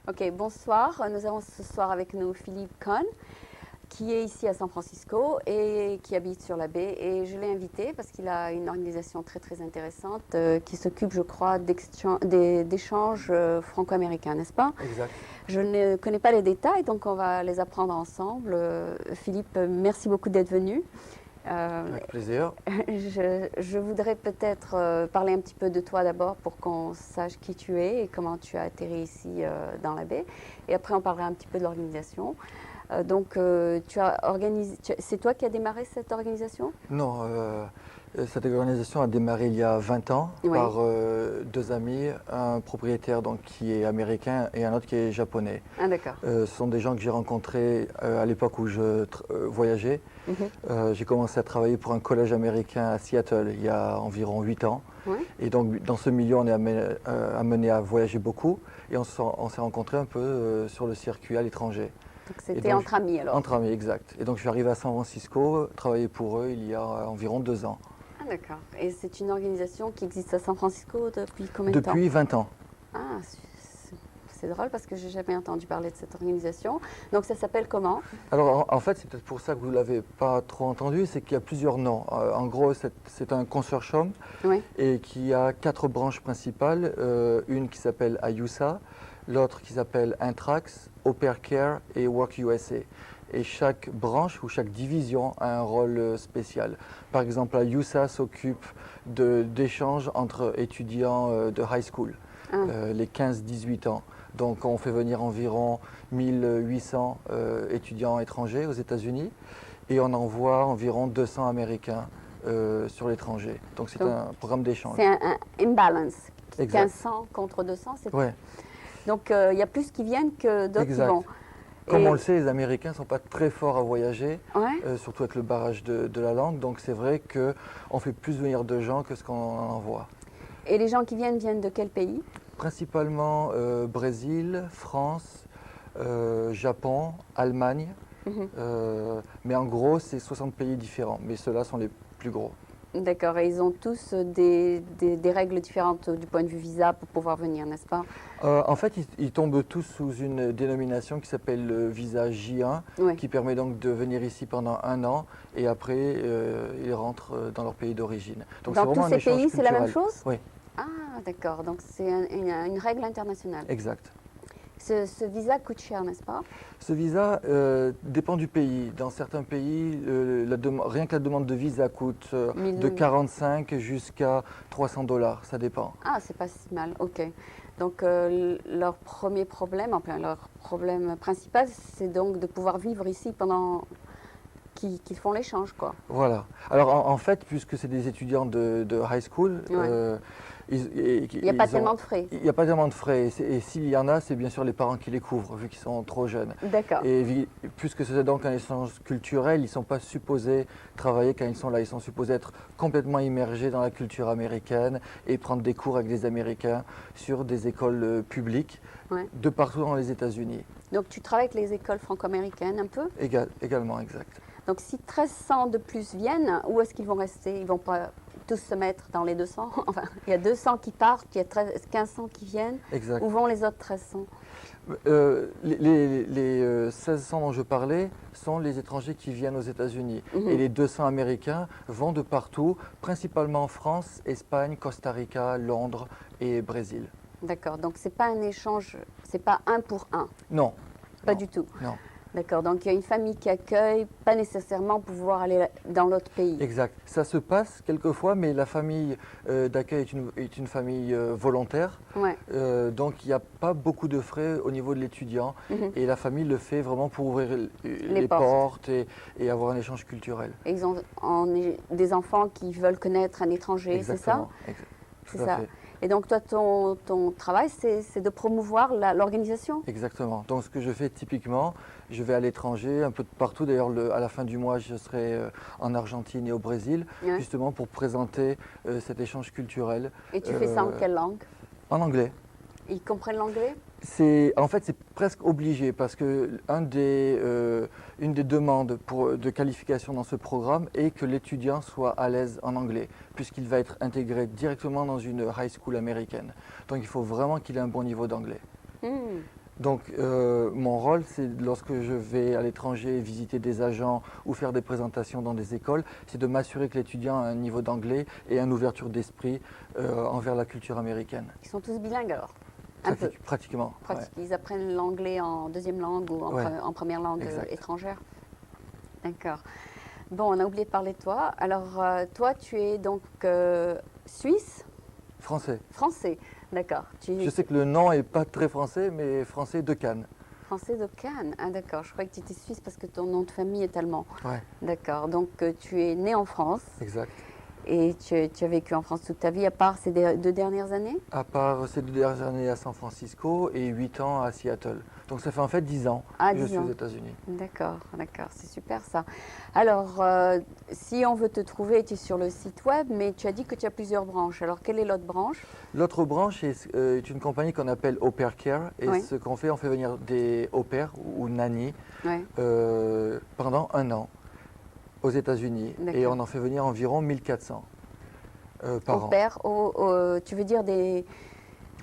Ok, bonsoir. Nous avons ce soir avec nous Philippe Cohn, qui est ici à San Francisco et qui habite sur la baie. Et je l'ai invité parce qu'il a une organisation très très intéressante qui s'occupe, je crois, d'échanges franco-américains, n'est-ce pas? Exact. Je ne connais pas les détails, donc on va les apprendre ensemble. Philippe, merci beaucoup d'être venu. Avec plaisir. Je voudrais peut-être parler un petit peu de toi d'abord pour qu'on sache qui tu es et comment tu as atterri ici dans la baie. Et après, on parlera un petit peu de l'organisation. Tu as organisé, c'est toi qui as démarré cette organisation? Non, cette organisation a démarré il y a 20 ans Oui. par deux amis, un propriétaire donc, qui est américain et un autre qui est japonais. Ah, d'accord. Ce sont des gens que j'ai rencontrés à l'époque où je voyageais. J'ai commencé à travailler pour un collège américain à Seattle il y a environ 8 ans. Oui. Et donc dans ce milieu, on est amené à voyager beaucoup et on s'est rencontrés un peu sur le circuit à l'étranger. Donc c'était entre amis alors? Entre amis, exact. Et donc je suis arrivé à San Francisco, travailler pour eux il y a environ 2 ans. Ah, d'accord. Et c'est une organisation qui existe à San Francisco depuis combien de temps? Depuis 20 ans. Ah, c'est drôle parce que j'ai jamais entendu parler de cette organisation. Donc ça s'appelle comment? Alors en fait, c'est peut-être pour ça que vous ne l'avez pas trop entendu, c'est qu'il y a plusieurs noms. En gros, c'est un consortium Oui. et qui a 4 branches principales. Une qui s'appelle AYUSA, l'autre qui s'appelle Intrax, Au Pair Care et Work USA. Et chaque branche ou chaque division a un rôle spécial. Par exemple, AYUSA s'occupe d'échanges entre étudiants de high school, les 15-18 ans. Donc on fait venir environ 1800 étudiants étrangers aux États-Unis et on envoie environ 200 Américains sur l'étranger. Donc c'est un programme d'échange. C'est un imbalance. Exact. 1500 contre 200, c'est Ouais. Donc il y a plus qui viennent que d'autres qui vont. Comme on le sait, les Américains ne sont pas très forts à voyager, Ouais. surtout avec le barrage de la langue. Donc c'est vrai qu'on fait plus venir de gens que ce qu'on en envoie. Et les gens qui viennent de quel pays? Principalement Brésil, France, Japon, Allemagne. Mais en gros, c'est 60 pays différents. Mais ceux-là sont les plus gros. D'accord. Et ils ont tous des règles différentes du point de vue visa pour pouvoir venir, n'est-ce pas? En fait, ils tombent tous sous une dénomination qui s'appelle le visa J1, Oui. qui permet donc de venir ici pendant 1 an et après, ils rentrent dans leur pays d'origine. Donc Dans tous ces pays, c'est la même chose? Oui. Ah, d'accord. Donc c'est une règle internationale. Exact. Ce visa coûte cher, n'est-ce pas? Ce visa dépend du pays. Dans certains pays, rien que la demande de visa coûte de 45 jusqu'à 300 $. Ça dépend. Ah, c'est pas si mal. Ok. Donc leur premier problème, enfin leur problème principal, c'est donc de pouvoir vivre ici pendant qu'ils font l'échange, quoi. Voilà. Alors en fait, puisque c'est des étudiants de high school, il n'y a pas tellement de frais. Il n'y a pas tellement de frais. Et s'il y en a, c'est bien sûr les parents qui les couvrent, vu qu'ils sont trop jeunes. D'accord. Et puisque c'est donc un échange culturel, ils ne sont pas supposés travailler quand ils sont là. Ils sont supposés être complètement immergés dans la culture américaine et prendre des cours avec des Américains sur des écoles publiques de partout dans les États-Unis. Donc tu travailles avec les écoles franco-américaines un peu? Également, exact. Donc si 1300 de plus viennent, où est-ce qu'ils vont rester? Ils ne vont pas tous se mettre dans les 200? Enfin, il y a 200 qui partent, il y a 1500 qui viennent. Exact. Où vont les autres 1300? Les 1600 dont je parlais sont les étrangers qui viennent aux États-Unis. Et les 200 Américains vont de partout, principalement en France, Espagne, Costa Rica, Londres et Brésil. D'accord, donc c'est pas un échange, c'est pas 1 pour 1? Non. Pas du tout? Non. D'accord, donc il y a une famille qui accueille, pas nécessairement pouvoir aller dans l'autre pays. Exact. Ça se passe quelqueois, mais la famille d'accueil est une famille volontaire. Ouais. Donc il n'y a pas beaucoup de frais au niveau de l'étudiant. Et la famille le fait vraiment pour ouvrir les portes et avoir un échange culturel. Et ils ont des enfants qui veulent connaître un étranger, c'est ça? C'est ça. Fait. Et donc toi, ton travail, c'est de promouvoir l'organisation? Exactement. Donc ce que je fais typiquement, je vais à l'étranger, un peu de partout. D'ailleurs, à la fin du mois, je serai en Argentine et au Brésil, justement pour présenter cet échange culturel. Et tu fais ça en quelle langue? En anglais. Ils comprennent l'anglais? En fait, c'est presque obligé parce que une des demandes de qualification dans ce programme est que l'étudiant soit à l'aise en anglais, puisqu'il va être intégré directement dans une high school américaine. Donc il faut vraiment qu'il ait un bon niveau d'anglais. Donc, mon rôle, c'est lorsque je vais à l'étranger visiter des agents ou faire des présentations dans des écoles, c'est de m'assurer que l'étudiant a un niveau d'anglais et une ouverture d'esprit envers la culture américaine. Ils sont tous bilingues alors? Un peu. Pratiquement. Ils apprennent l'anglais en deuxième langue ou en première langue étrangère? D'accord. Bon, on a oublié de parler de toi. Alors, toi, tu es donc suisse? Français. Français, d'accord. Je sais que le nom n'est pas très français, mais français de Cannes. Français de Cannes, ah d'accord. Je croyais que tu étais suisse parce que ton nom de famille est allemand. Ouais. D'accord, donc tu es né en France. Exact. Et tu as vécu en France toute ta vie, à part ces 2 dernières années? À part ces 2 dernières années à San Francisco et 8 ans à Seattle. Donc ça fait en fait 10 ans que je suis aux États-Unis. D'accord, c'est super ça. Alors, si on veut te trouver, tu es sur le site web, mais tu as dit que tu as plusieurs branches. Alors, quelle est l'autre branche? L'autre branche est une compagnie qu'on appelle Au Pair Care. Et ce qu'on fait, on fait venir des au pairs ou nannies pendant 1 an aux États-Unis. Et on en fait venir environ 1400 par an. Au pair, tu veux dire des...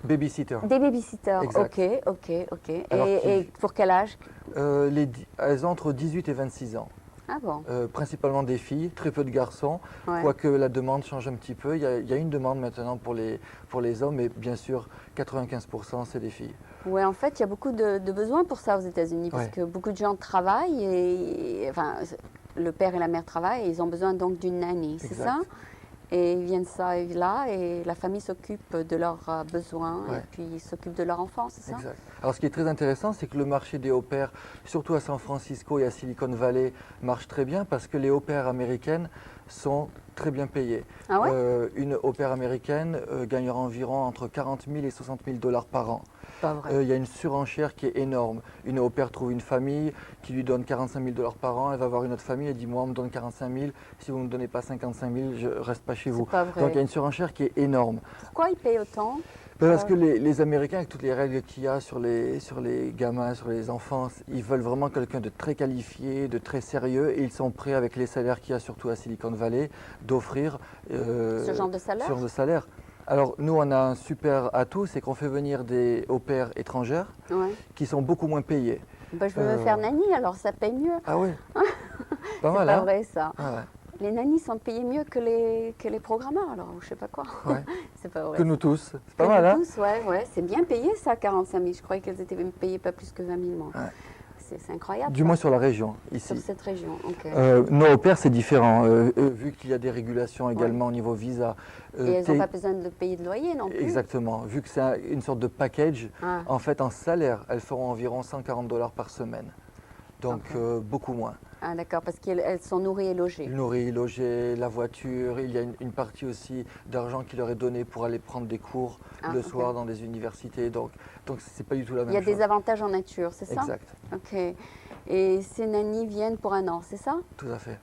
Babysitters. Des babysitters, exact. Ok. Et pour quel âge? Elles ont entre 18 et 26 ans. Ah bon? Principalement des filles, très peu de garçons, quoique la demande change un petit peu. Il y a une demande maintenant pour les hommes, mais bien sûr, 95% c'est des filles. Oui, en fait, il y a beaucoup de besoins pour ça aux États-Unis, parce que beaucoup de gens travaillent, et enfin, le père et la mère travaillent, et ils ont besoin donc d'une nanny, c'est ça? Et ils viennent ça et là, et la famille s'occupe de leurs besoins, et puis ils s'occupent de leur enfant, c'est ça? Exact. Alors ce qui est très intéressant, c'est que le marché des au-pairs, surtout à San Francisco et à Silicon Valley, marche très bien parce que les au-pairs américaines sont très bien payées. Ah ouais? Une au-pair américaine gagnera environ entre 40 000 et 60 000 dollars par an. Pas vrai. Il y a une surenchère qui est énorme. Une au-pair trouve une famille qui lui donne 45 000 dollars par an, elle va voir une autre famille et dit moi on me donne 45 000, si vous ne me donnez pas 55 000, je ne reste pas chez vous. Pas vrai. Donc il y a une surenchère qui est énorme. Pourquoi ils payent autant? Parce que les Américains, avec toutes les règles qu'il y a sur les gamins, sur les enfants, ils veulent vraiment quelqu'un de très qualifié, de très sérieux, et ils sont prêts, avec les salaires qu'il y a surtout à Silicon Valley, d'offrir ce genre de salaire. Alors nous, on a un super atout, c'est qu'on fait venir des au-pairs étrangères qui sont beaucoup moins payées. Ben, je veux me faire nanny, alors ça paye mieux. Ah oui. Pas mal, c'est pas vrai ça. Ah ouais. Les nannies sont payées mieux que les programmeurs, alors je sais pas quoi. Ouais. C'est pas vrai. Que nous tous. C'est pas mal, hein? Tous, ouais. C'est bien payé ça, 45 000. Je croyais qu'elles étaient payées pas plus que 20 000 mois. Ouais. C'est incroyable. Du moins sur la région, ici. Sur cette région, ok. Nos au-pairs, c'est différent, vu qu'il y a des régulations également au niveau visa. Et elles n'ont pas besoin de payer de loyer non plus. Exactement. Vu que c'est une sorte de package, en fait, en salaire, elles feront environ 140 dollars par semaine. Donc, beaucoup moins. Ah d'accord, parce qu'elles sont nourries et logées. Nourries, logées, la voiture. Il y a une partie aussi d'argent qui leur est donnée pour aller prendre des cours le soir dans des universités. Donc c'est pas du tout la même chose. Il y a des avantages en nature, c'est ça? Exact. Ok. Et ces nannies viennent pour 1 an, c'est ça? Tout à fait.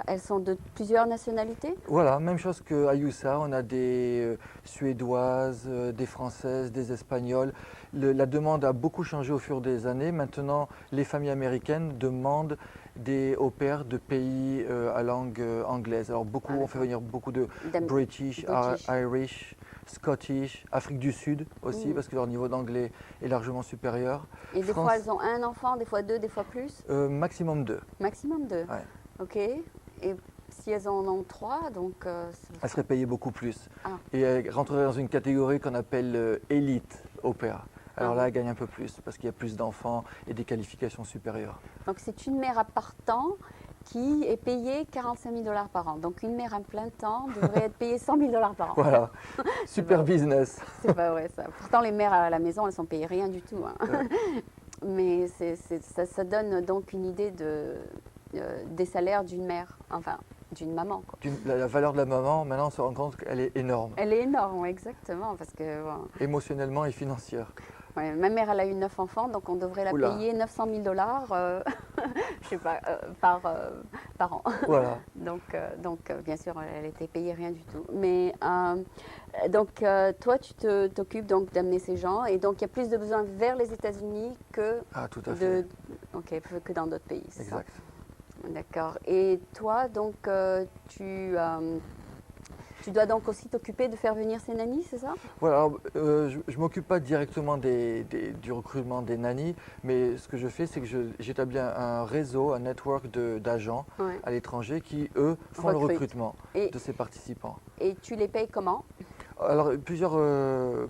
Elles sont de plusieurs nationalités? Voilà, même chose qu'à USA, on a des Suédoises, des Françaises, des Espagnols. La demande a beaucoup changé au fur des années. Maintenant, les familles américaines demandent des au-pairs de pays à langue anglaise. Alors on fait venir beaucoup de British, Irish, Scottish, Afrique du Sud aussi, parce que leur niveau d'anglais est largement supérieur. Et des fois, elles ont 1 enfant, des fois 2, des fois plus? Maximum 2. Maximum 2? Ouais. Ok. Et si elles en ont 3, donc... elles seraient payées beaucoup plus. Et elles rentreraient dans une catégorie qu'on appelle élite au-pair. Alors là, elles gagnent un peu plus, parce qu'il y a plus d'enfants et des qualifications supérieures. Donc c'est une mère à part-temps qui est payée 45 000 dollars par an. Donc une mère à plein temps devrait être payée 100 000 dollars par an. Voilà, super business. C'est pas vrai ça. Pourtant les mères à la maison, elles sont payées rien du tout. Hein. Mais ça donne donc une idée des salaires d'une mère, enfin d'une maman. Quoi. La valeur de la maman, maintenant on se rend compte qu'elle est énorme. Elle est énorme, exactement. Parce que, émotionnellement et financière. Ouais, ma mère, elle a eu 9 enfants, donc on devrait la payer 900 000 dollars, je sais pas, par an. Voilà. donc, bien sûr, elle était payée rien du tout. Mais donc, toi, tu t'occupes donc d'amener ces gens, et donc il y a plus de besoins vers les États-Unis que tout à fait. Que dans d'autres pays. C'est exact. Ça. D'accord. Et toi, donc, Tu dois donc aussi t'occuper de faire venir ces nannies, c'est ça? Voilà, alors, je ne m'occupe pas directement du recrutement des nannies, mais ce que je fais, c'est que j'établis un réseau, un network d'agents Ouais. à l'étranger qui, eux, font le Recrutent. recrutement Et, de ces participants. et tu les payes comment? Alors, plusieurs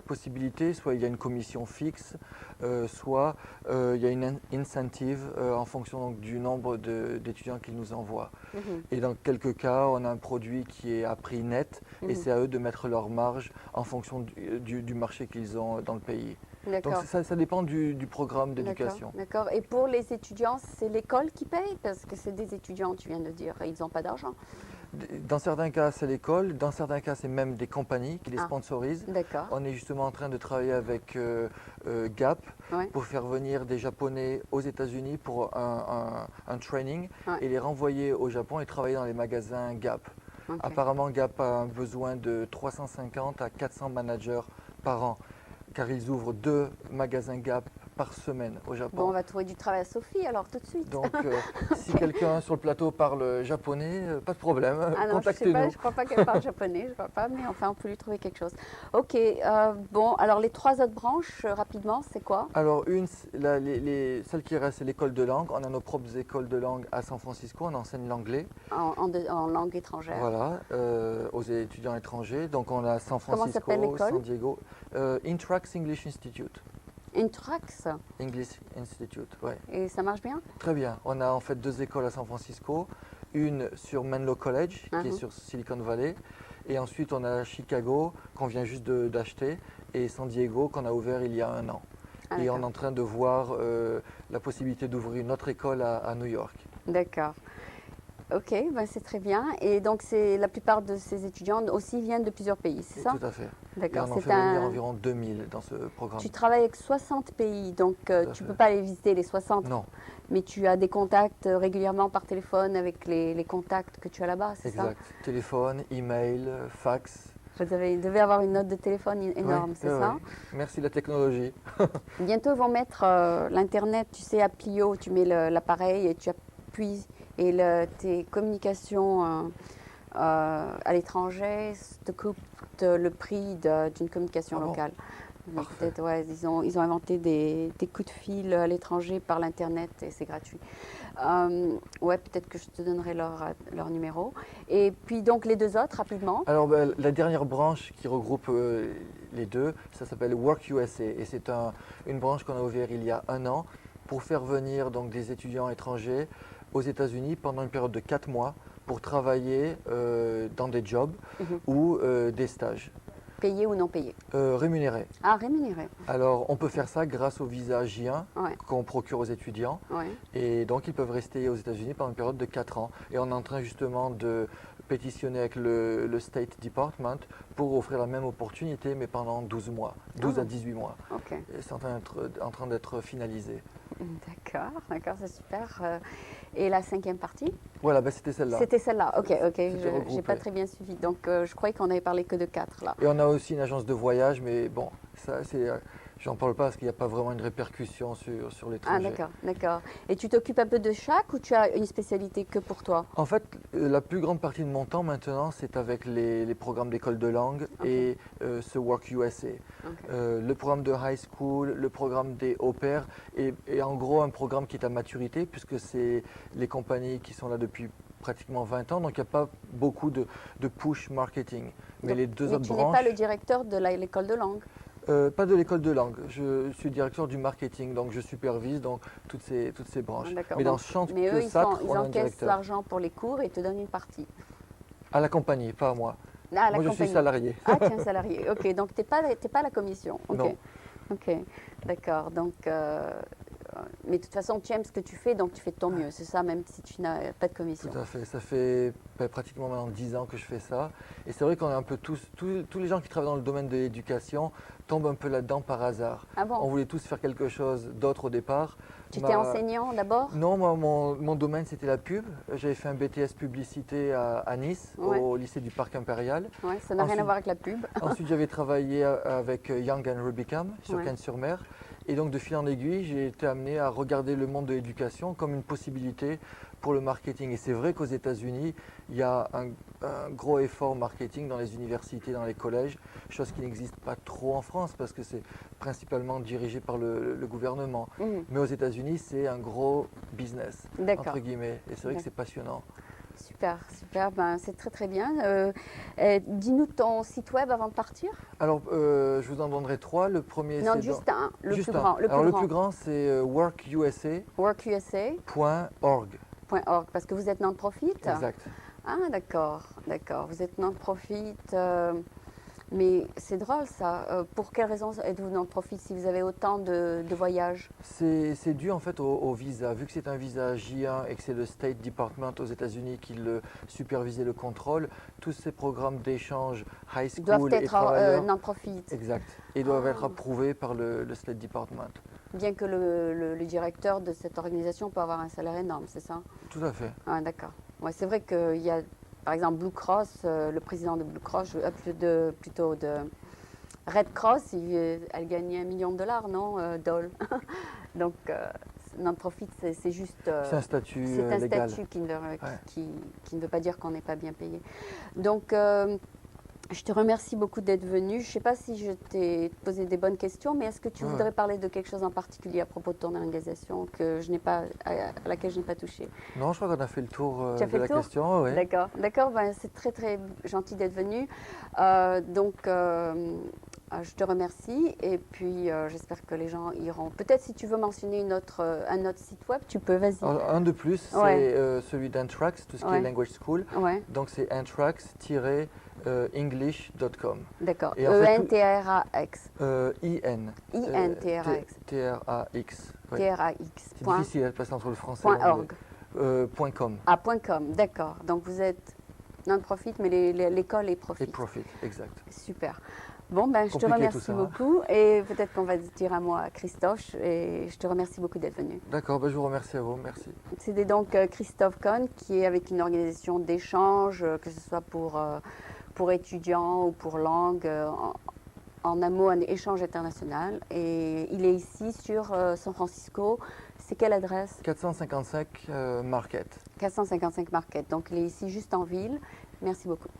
possibilités, soit il y a une commission fixe, soit il y a une incentive en fonction donc, du nombre d'étudiants qu'ils nous envoient. Mhm. Et dans quelques cas, on a un produit qui est à prix net et Mhm. c'est à eux de mettre leur marge en fonction du marché qu'ils ont dans le pays. Donc D'accord. ça dépend du programme D'accord, d'éducation. d'accord. Et pour les étudiants, c'est l'école qui paye? Parce que c'est des étudiants, tu viens de dire, ils n'ont pas d'argent. Dans certains cas, c'est l'école, dans certains cas, c'est même des compagnies qui les Ah. sponsorisent. D'accord. On est justement en train de travailler avec Gap Ouais. pour faire venir des Japonais aux États-Unis pour un training Ouais. et les renvoyer au Japon et travailler dans les magasins Gap. Ok. Apparemment, Gap a un besoin de 350 à 400 managers par an, car ils ouvrent 2 magasins Gap par semaine au Japon. Bon, on va trouver du travail à Sophie alors tout de suite. Donc, si quelqu'un sur le plateau parle japonais, pas de problème, Ah non, je sais pas, contactez-nous. je crois pas qu'elle parle japonais, je crois pas, mais enfin on peut lui trouver quelque chose. Ok, bon, alors les 3 autres branches, rapidement, c'est quoi? Alors, celle qui reste, c'est l'école de langue. On a nos propres écoles de langue à San Francisco, on enseigne l'anglais. En langue étrangère. Voilà, aux étudiants étrangers. Donc, on a San Comment s'appelle Francisco, l'école? San Diego, Intrax English Institute. Intrax, English Institute, ouais. et ça marche bien? Très bien. On a en fait 2 écoles à San Francisco, une sur Menlo College, qui est sur Silicon Valley, et ensuite on a Chicago, qu'on vient juste d'acheter, et San Diego, qu'on a ouvert il y a 1 an. Ah, Et on est d'accord. en train de voir la possibilité d'ouvrir une autre école à New York. D'accord. Ok, ben c'est très bien. Et donc la plupart de ces étudiants aussi viennent de plusieurs pays, c'est ça? Tout à fait. Et D'accord. on en fait venir environ 2000 dans ce programme. Tu travailles avec 60 pays, donc tu ne fait. peux pas aller visiter les 60, Non, mais tu as des contacts régulièrement par téléphone avec les contacts que tu as là-bas, c'est ça? exact. Téléphone, email, fax. Devez avoir une note de téléphone énorme, Oui, c'est oui, ça? oui. Merci la technologie. Bientôt, ils vont mettre l'Internet, tu sais, à Plio, tu mets l'appareil et tu appuies et tes communications à l'étranger te coûtent le prix d'une communication Ah bon? locale. Donc, Parfait. peut-être, ouais, ils ont inventé des coups de fil à l'étranger par l'Internet et c'est gratuit. Ouais, peut-être que je te donnerai leur numéro. Et puis donc les 2 autres, rapidement. Alors la dernière branche qui regroupe les 2, ça s'appelle Work USA et c'est une branche qu'on a ouverte il y a 1 an pour faire venir donc des étudiants étrangers aux États-Unis pendant une période de 4 mois pour travailler dans des jobs ou des stages Payé ou non payé? rémunérés. Ah, rémunéré. Alors on peut faire ça grâce au visa J1 Ouais, qu'on procure aux étudiants ouais. et donc ils peuvent rester aux États-Unis pendant une période de 4 ans. Et on est en train justement de pétitionner avec le State Department pour offrir la même opportunité mais pendant 12 mois, 12 à 18 mois. Ok. Et c'est en train d'être finalisé. D'accord, c'est super. Et la 5e partie? Voilà, ben c'était celle-là. C'était celle-là. Ok, j'ai regroupé. pas très bien suivi. Donc je croyais qu'on avait parlé que de 4 là. Et on a aussi une agence de voyage, mais bon, ça c'est, j'en parle pas parce qu'il n'y a pas vraiment une répercussion sur Ah, l'étranger. d'accord. Et tu t'occupes un peu de chaque ou tu as une spécialité que pour toi? En fait, la plus grande partie de mon temps maintenant, c'est avec les programmes d'école de langue et ce Work USA. Le programme de high school, le programme des au pair et en gros un programme qui est à maturité puisque c'est les compagnies qui sont là depuis pratiquement 20 ans, donc il n'y a pas beaucoup de push marketing. Mais Donc, les 2 mais autres tu branches... n'es pas le directeur de l'école de langue? Pas de l'école de langue, je suis directeur du marketing, donc je supervise donc, toutes ces branches. D'accord. Mais dans Donc, chaque mais eux, SATR, ils on a un encaissent directeur. l'argent pour les cours et te donnent une partie. À la compagnie, pas à moi. Ah, la Moi je suis compagnie. salarié. Ah, tu es un salarié. Ok, donc tu n'es pas à la commission. Ok. Non. Ok, d'accord. Donc, mais de toute façon, tu aimes ce que tu fais, donc tu fais de ton mieux. C'est ça, même si tu n'as pas de commission. Tout à fait, ça fait pratiquement maintenant 10 ans que je fais ça. Et c'est vrai qu'on est un peu tous les gens qui travaillent dans le domaine de l'éducation tombent un peu là-dedans par hasard. Ah bon? On voulait tous faire quelque chose d'autre au départ. Tu étais enseignant d'abord? Non, moi, mon domaine c'était la pub. J'avais fait un BTS publicité à Nice, Ouais. au lycée du Parc Impérial. Ouais, ça n'a rien à Ensuite- voir avec la pub. Ensuite, j'avais travaillé avec Young and Rubicam sur Ouais. Cannes-sur-Mer. Et donc de fil en aiguille, j'ai été amené à regarder le monde de l'éducation comme une possibilité pour le marketing. Et c'est vrai qu'aux États-Unis, il y a un gros effort marketing dans les universités, dans les collèges, chose qui n'existe pas trop en France parce que c'est principalement dirigé par le gouvernement. Mais aux États-Unis, c'est un gros business, entre guillemets. Et c'est vrai que c'est passionnant. Super, super, ben, c'est très très bien. Dis-nous ton site web avant de partir. Alors, je vous en donnerai 3. Le premier, non, c'est juste un, le juste plus un. grand. Le plus grand, c'est workusa.org. .org, parce que vous êtes non-profit. Exact. Ah, d'accord, d'accord. Vous êtes non-profit. Mais c'est drôle ça. Pour quelle raison êtes-vous non-profit si vous avez autant de voyages? C'est dû en fait au visa. Vu que c'est un visa J1 et que c'est le State Department aux États-Unis qui le supervise et le contrôle, tous ces programmes d'échange high school doivent et travailleurs non-profit. Exact. Et doivent être approuvés par le State Department. Bien que le directeur de cette organisation peut avoir un salaire énorme, c'est ça? Tout à fait. Ah, d'accord. Ouais, c'est vrai qu'il y a, par exemple, Blue Cross, le président de Blue Cross, plutôt de Red Cross, elle gagnait $1 million, non, Dole. Donc, non-profit, c'est juste. C'est un statut c'est un légal. statut qui ne veut pas dire qu'on n'est pas bien payé. Donc, je te remercie beaucoup d'être venu. Je ne sais pas si je t'ai posé des bonnes questions, mais est-ce que tu voudrais parler de quelque chose en particulier à propos de ton organisation à laquelle je n'ai pas touché? Non, je crois qu'on a fait le tour de la question. Oui. D'accord, d'accord. Ben, c'est très très gentil d'être venu. Je te remercie et puis j'espère que les gens iront. Peut-être si tu veux mentionner un autre site web, tu peux, vas-y. Un de plus, c'est celui d'Antrax, tout ce qui est Language School. Ouais. Donc c'est antrax-english.com. D'accord. E-N-T-R-A-X. I-N. I-N-T-R-A-X. T-R-A-X. T-R-A-X. C'est difficile à passer entre le français et l'anglais. .com. Ah, .com, d'accord. Donc vous êtes non-profit, mais l'école est profit. Et profit, exact. Super. Bon, ben, je te remercie beaucoup et peut-être qu'on va dire un mot à Christophe et je te remercie beaucoup d'être venu. D'accord, ben, je vous remercie à vous, merci. C'était donc Christophe Cohn qui est avec une organisation d'échange, que ce soit pour étudiants ou pour langue, en un mot, un échange international. Et il est ici sur San Francisco. C'est quelle adresse? 455 Market. 455 Market. Donc il est ici juste en ville. Merci beaucoup.